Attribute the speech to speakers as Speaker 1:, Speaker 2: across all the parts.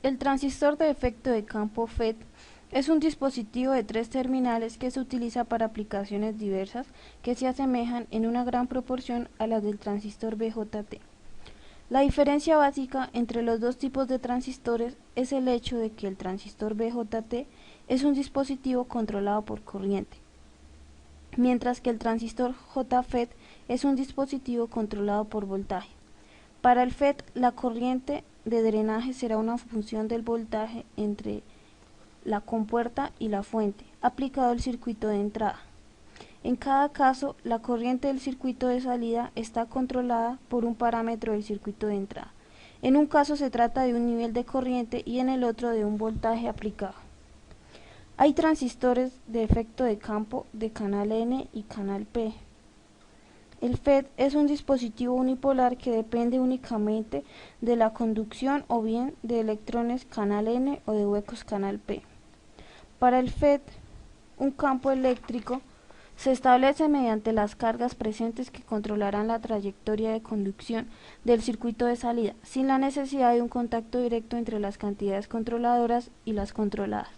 Speaker 1: El transistor de efecto de campo FET es un dispositivo de 3 terminales que se utiliza para aplicaciones diversas que se asemejan en una gran proporción a las del transistor BJT. La diferencia básica entre los dos tipos de transistores es el hecho de que el transistor BJT es un dispositivo controlado por corriente, mientras que el transistor JFET es un dispositivo controlado por voltaje. Para el FET, la corriente de drenaje será una función del voltaje entre la compuerta y la fuente, aplicado al circuito de entrada. En cada caso, la corriente del circuito de salida está controlada por un parámetro del circuito de entrada. En un caso se trata de un nivel de corriente y en el otro de un voltaje aplicado. Hay transistores de efecto de campo de canal N y canal P. El FET es un dispositivo unipolar que depende únicamente de la conducción o bien de electrones canal N o de huecos canal P. Para el FET, un campo eléctrico se establece mediante las cargas presentes que controlarán la trayectoria de conducción del circuito de salida, sin la necesidad de un contacto directo entre las cantidades controladoras y las controladas.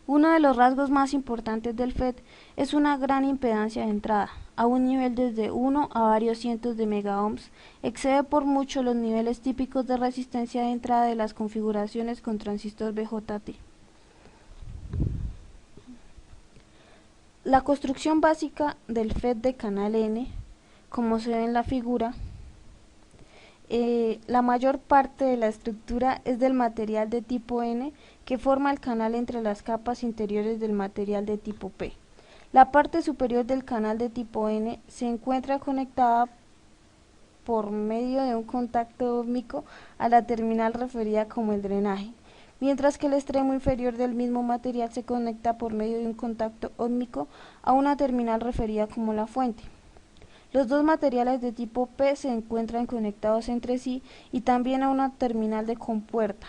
Speaker 1: Uno de los rasgos más importantes del FET es una gran impedancia de entrada, a un nivel desde 1 a varios cientos de megaohms, excede por mucho los niveles típicos de resistencia de entrada de las configuraciones con transistor BJT. La construcción básica del FET de canal N, como se ve en la figura, la mayor parte de la estructura es del material de tipo N que forma el canal entre las capas interiores del material de tipo P. La parte superior del canal de tipo N se encuentra conectada por medio de un contacto óptico a la terminal referida como el drenaje, mientras que el extremo inferior del mismo material se conecta por medio de un contacto óptico a una terminal referida como la fuente. Los dos materiales de tipo P se encuentran conectados entre sí y también a una terminal de compuerta.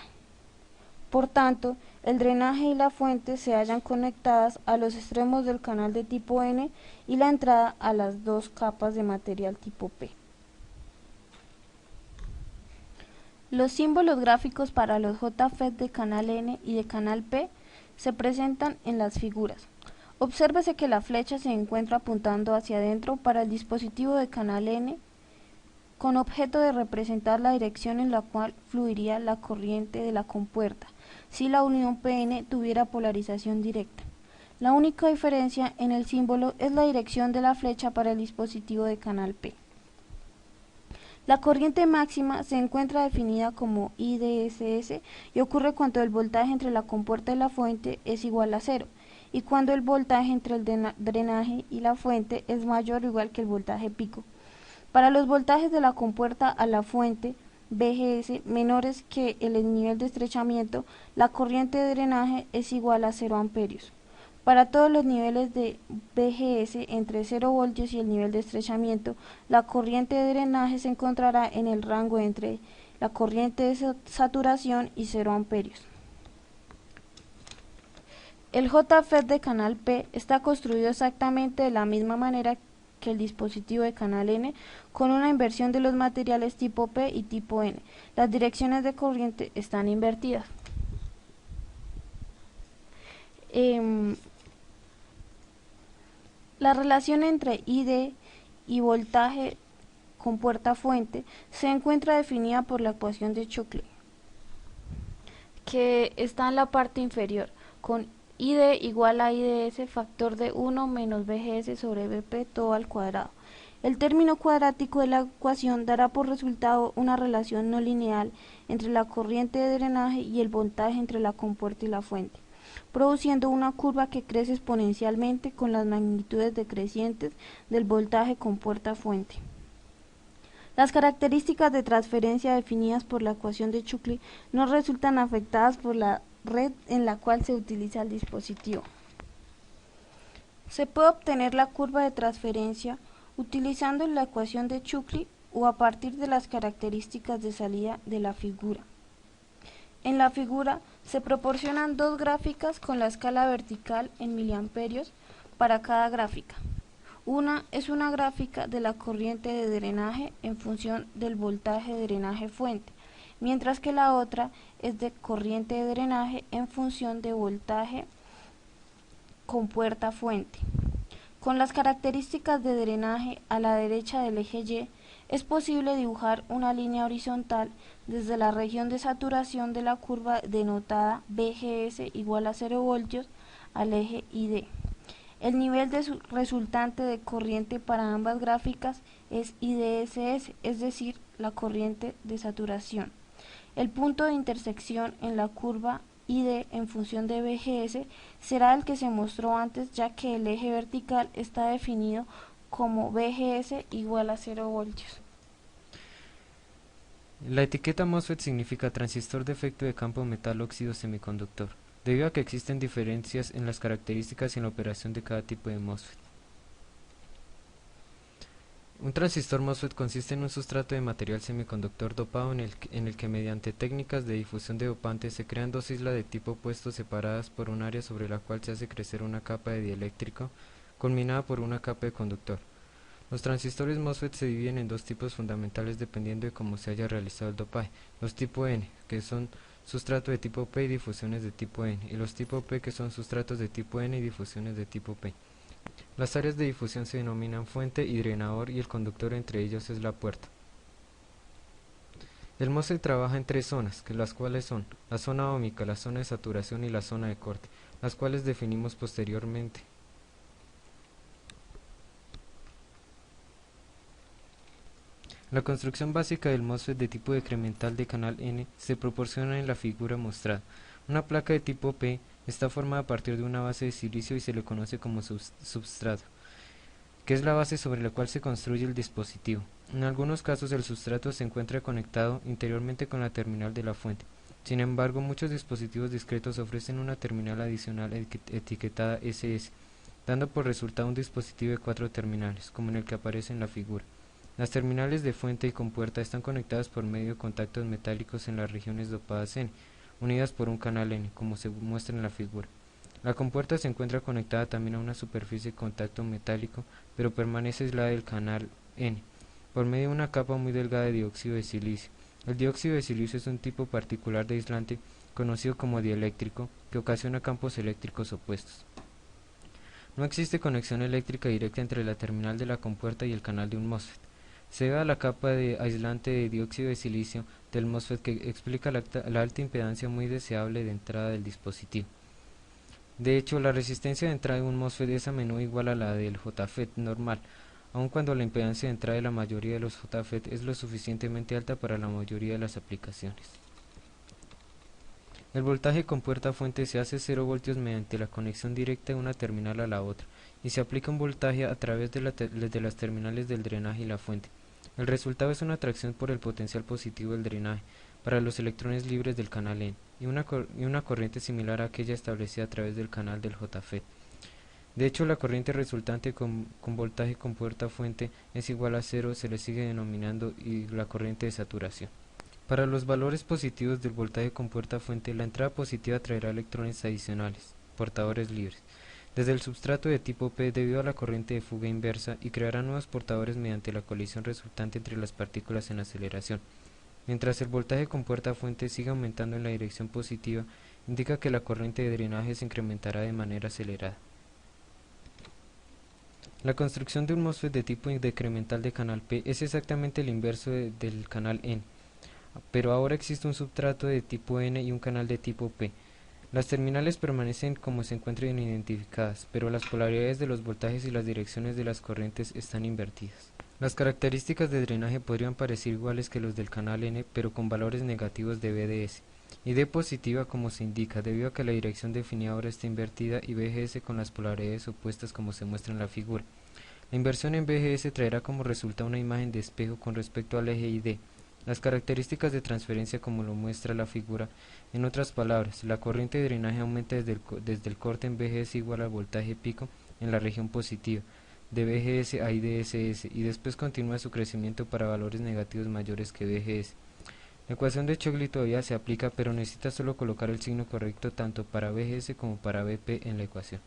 Speaker 1: Por tanto, el drenaje y la fuente se hallan conectadas a los extremos del canal de tipo N y la entrada a las dos capas de material tipo P. Los símbolos gráficos para los JFET de canal N y de canal P se presentan en las figuras. Obsérvese que la flecha se encuentra apuntando hacia adentro para el dispositivo de canal N con objeto de representar la dirección en la cual fluiría la corriente de la compuerta si la unión PN tuviera polarización directa. La única diferencia en el símbolo es la dirección de la flecha para el dispositivo de canal P. La corriente máxima se encuentra definida como IDSS y ocurre cuando el voltaje entre la compuerta y la fuente es igual a 0 y cuando el voltaje entre el drenaje y la fuente es mayor o igual que el voltaje pico. Para los voltajes de la compuerta a la fuente VGS menores que el nivel de estrechamiento, la corriente de drenaje es igual a 0 amperios. Para todos los niveles de VGS entre 0 voltios y el nivel de estrechamiento, la corriente de drenaje se encontrará en el rango entre la corriente de saturación y 0 amperios. El JFET de canal P está construido exactamente de la misma manera que el dispositivo de canal N, con una inversión de los materiales tipo P y tipo N. Las direcciones de corriente están invertidas. La relación entre ID y voltaje compuerta fuente se encuentra definida por la ecuación de Chokle, que está en la parte inferior, con ID igual a IDS factor de 1 menos VGS sobre VP todo al cuadrado. El término cuadrático de la ecuación dará por resultado una relación no lineal entre la corriente de drenaje y el voltaje entre la compuerta y la fuente, produciendo una curva que crece exponencialmente con las magnitudes decrecientes del voltaje compuerta-fuente. Las características de transferencia definidas por la ecuación de Chokle no resultan afectadas por la red en la cual se utiliza el dispositivo. Se puede obtener la curva de transferencia utilizando la ecuación de Chokle o a partir de las características de salida de la figura. En la figura se proporcionan dos gráficas con la escala vertical en miliamperios para cada gráfica. Una es una gráfica de la corriente de drenaje en función del voltaje de drenaje fuente, mientras que la otra es de corriente de drenaje en función de voltaje compuerta fuente. Con las características de drenaje a la derecha del eje Y, es posible dibujar una línea horizontal desde la región de saturación de la curva denotada VGS igual a 0 voltios al eje ID. El nivel resultante de corriente para ambas gráficas es IDSS, es decir, la corriente de saturación. El punto de intersección en la curva ID en función de VGS será el que se mostró antes, ya que el eje vertical está definido como VGS igual a 0 voltios.
Speaker 2: La etiqueta MOSFET significa transistor de efecto de campo metal óxido semiconductor, debido a que existen diferencias en las características y en la operación de cada tipo de MOSFET. Un transistor MOSFET consiste en un sustrato de material semiconductor dopado en el que mediante técnicas de difusión de dopantes se crean dos islas de tipo opuesto separadas por un área sobre la cual se hace crecer una capa de dieléctrico, culminada por una capa de conductor. Los transistores MOSFET se dividen en dos tipos fundamentales dependiendo de cómo se haya realizado el dopaje: los tipo N, que son sustrato de tipo P y difusiones de tipo N, y los tipo P, que son sustratos de tipo N y difusiones de tipo P. Las áreas de difusión se denominan fuente y drenador, y el conductor entre ellos es la puerta. El MOSFET trabaja en tres zonas, las cuales son la zona óhmica, la zona de saturación y la zona de corte, las cuales definimos posteriormente. La construcción básica del MOSFET de tipo decremental de canal N se proporciona en la figura mostrada. Una placa de tipo P está formada a partir de una base de silicio y se le conoce como substrato, que es la base sobre la cual se construye el dispositivo. En algunos casos el sustrato se encuentra conectado interiormente con la terminal de la fuente. Sin embargo, muchos dispositivos discretos ofrecen una terminal adicional etiquetada SS, dando por resultado un dispositivo de 4 terminales, como en el que aparece en la figura. Las terminales de fuente y compuerta están conectadas por medio de contactos metálicos en las regiones dopadas N, unidas por un canal N, como se muestra en la figura. La compuerta se encuentra conectada también a una superficie de contacto metálico, pero permanece aislada del canal N, por medio de una capa muy delgada de dióxido de silicio. El dióxido de silicio es un tipo particular de aislante, conocido como dieléctrico, que ocasiona campos eléctricos opuestos. No existe conexión eléctrica directa entre la terminal de la compuerta y el canal de un MOSFET. Se ve a la capa de aislante de dióxido de silicio del MOSFET, que explica la alta impedancia muy deseable de entrada del dispositivo. De hecho, la resistencia de entrada de un MOSFET es a menudo igual a la del JFET normal, aun cuando la impedancia de entrada de la mayoría de los JFET es lo suficientemente alta para la mayoría de las aplicaciones. El voltaje con puerta fuente se hace 0 voltios mediante la conexión directa de una terminal a la otra, y se aplica un voltaje a través de las terminales del drenaje y la fuente. El resultado es una atracción por el potencial positivo del drenaje para los electrones libres del canal N, y una corriente similar a aquella establecida a través del canal del JFET. De hecho, la corriente resultante con voltaje con puerta fuente es igual a 0, se le sigue denominando y la corriente de saturación. Para los valores positivos del voltaje con puerta fuente, la entrada positiva traerá electrones adicionales, portadores libres, desde el substrato de tipo P debido a la corriente de fuga inversa, y creará nuevos portadores mediante la colisión resultante entre las partículas en aceleración. Mientras el voltaje con puerta fuente siga aumentando en la dirección positiva, indica que la corriente de drenaje se incrementará de manera acelerada. La construcción de un MOSFET de tipo decremental de canal P es exactamente el inverso del canal N, pero ahora existe un substrato de tipo N y un canal de tipo P. Las terminales permanecen como se encuentran identificadas, pero las polaridades de los voltajes y las direcciones de las corrientes están invertidas. Las características de drenaje podrían parecer iguales que los del canal N, pero con valores negativos de VDS, y D positiva como se indica, debido a que la dirección definida ahora está invertida, y VGS con las polaridades opuestas como se muestra en la figura. La inversión en VGS traerá como resultado una imagen de espejo con respecto al eje ID. Las características de transferencia como lo muestra la figura. En otras palabras, la corriente de drenaje aumenta desde el corte en VGS igual al voltaje pico en la región positiva, de VGS a IDSS, y después continúa su crecimiento para valores negativos mayores que VGS. La ecuación de Chogli todavía se aplica, pero necesita solo colocar el signo correcto tanto para VGS como para VP en la ecuación.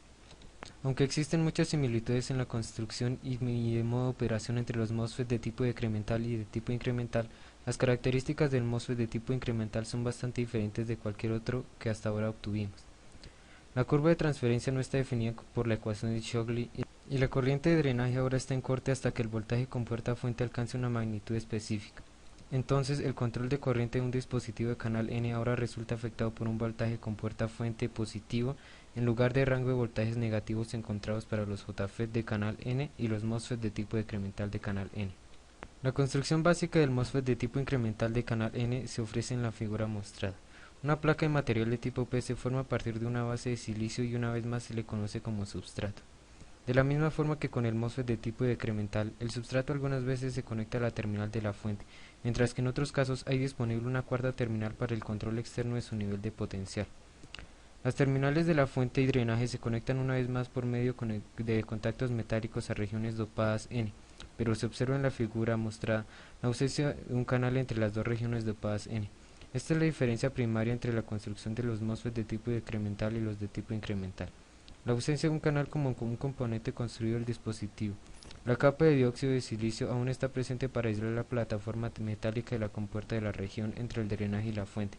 Speaker 2: Aunque existen muchas similitudes en la construcción y de modo de operación entre los MOSFET de tipo decremental y de tipo incremental, Las características del MOSFET de tipo incremental son bastante diferentes de cualquier otro que hasta ahora obtuvimos. La curva de transferencia no está definida por la ecuación de Shockley y la corriente de drenaje ahora está en corte hasta que el voltaje con puerta fuente alcance una magnitud específica. Entonces, el control de corriente de un dispositivo de canal N ahora resulta afectado por un voltaje con puerta fuente positivo en lugar de rango de voltajes negativos encontrados para los JFET de canal N y los MOSFET de tipo decremental de canal N. La construcción básica del MOSFET de tipo incremental de canal N se ofrece en la figura mostrada. Una placa de material de tipo P se forma a partir de una base de silicio y una vez más se le conoce como substrato. De la misma forma que con el MOSFET de tipo decremental, el substrato algunas veces se conecta a la terminal de la fuente, mientras que en otros casos hay disponible una cuarta terminal para el control externo de su nivel de potencial. Las terminales de la fuente y drenaje se conectan una vez más por medio de contactos metálicos a regiones dopadas N, pero se observa en la figura mostrada la ausencia de un canal entre las dos regiones dopadas N. Esta es la diferencia primaria entre la construcción de los MOSFET de tipo decremental y los de tipo incremental. La ausencia de un canal como un componente construido del dispositivo. La capa de dióxido de silicio aún está presente para aislar la plataforma metálica de la compuerta de la región entre el drenaje y la fuente,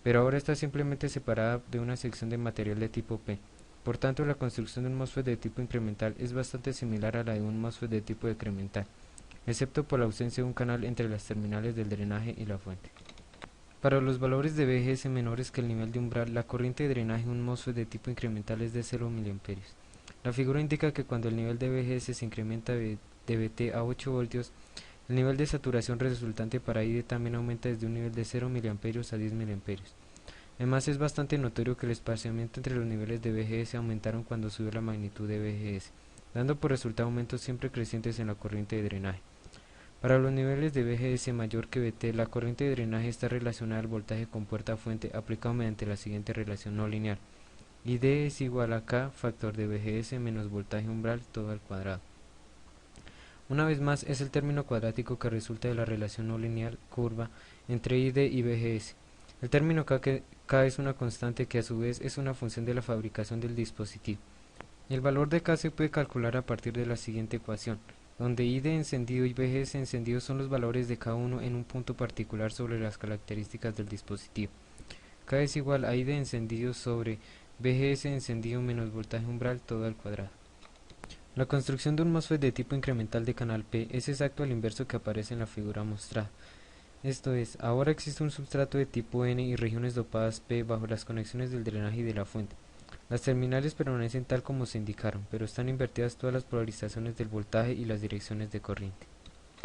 Speaker 2: pero ahora está simplemente separada de una sección de material de tipo P. Por tanto, la construcción de un MOSFET de tipo incremental es bastante similar a la de un MOSFET de tipo decremental, excepto por la ausencia de un canal entre las terminales del drenaje y la fuente. Para los valores de VGS menores que el nivel de umbral, la corriente de drenaje de un MOSFET de tipo incremental es de 0 mA. La figura indica que cuando el nivel de VGS se incrementa de VT a 8 voltios, el nivel de saturación resultante para ID también aumenta desde un nivel de 0 mA a 10 mA. Además, es bastante notorio que el espaciamiento entre los niveles de VGS aumentaron cuando subió la magnitud de VGS, dando por resultado aumentos siempre crecientes en la corriente de drenaje. Para los niveles de VGS mayor que VT, la corriente de drenaje está relacionada al voltaje con puerta fuente aplicado mediante la siguiente relación no lineal. ID es igual a K factor de VGS menos voltaje umbral todo al cuadrado. Una vez más, es el término cuadrático que resulta de la relación no lineal curva entre ID y VGS. El término K es una constante que a su vez es una función de la fabricación del dispositivo. El valor de K se puede calcular a partir de la siguiente ecuación, donde ID encendido y VGS encendido son los valores de cada uno en un punto particular sobre las características del dispositivo. K es igual a ID encendido sobre VGS encendido menos voltaje umbral todo al cuadrado. La construcción de un MOSFET de tipo incremental de canal P es exacto al inverso que aparece en la figura mostrada. Esto es, ahora existe un substrato de tipo N y regiones dopadas P bajo las conexiones del drenaje y de la fuente. Las terminales permanecen tal como se indicaron, pero están invertidas todas las polarizaciones del voltaje y las direcciones de corriente.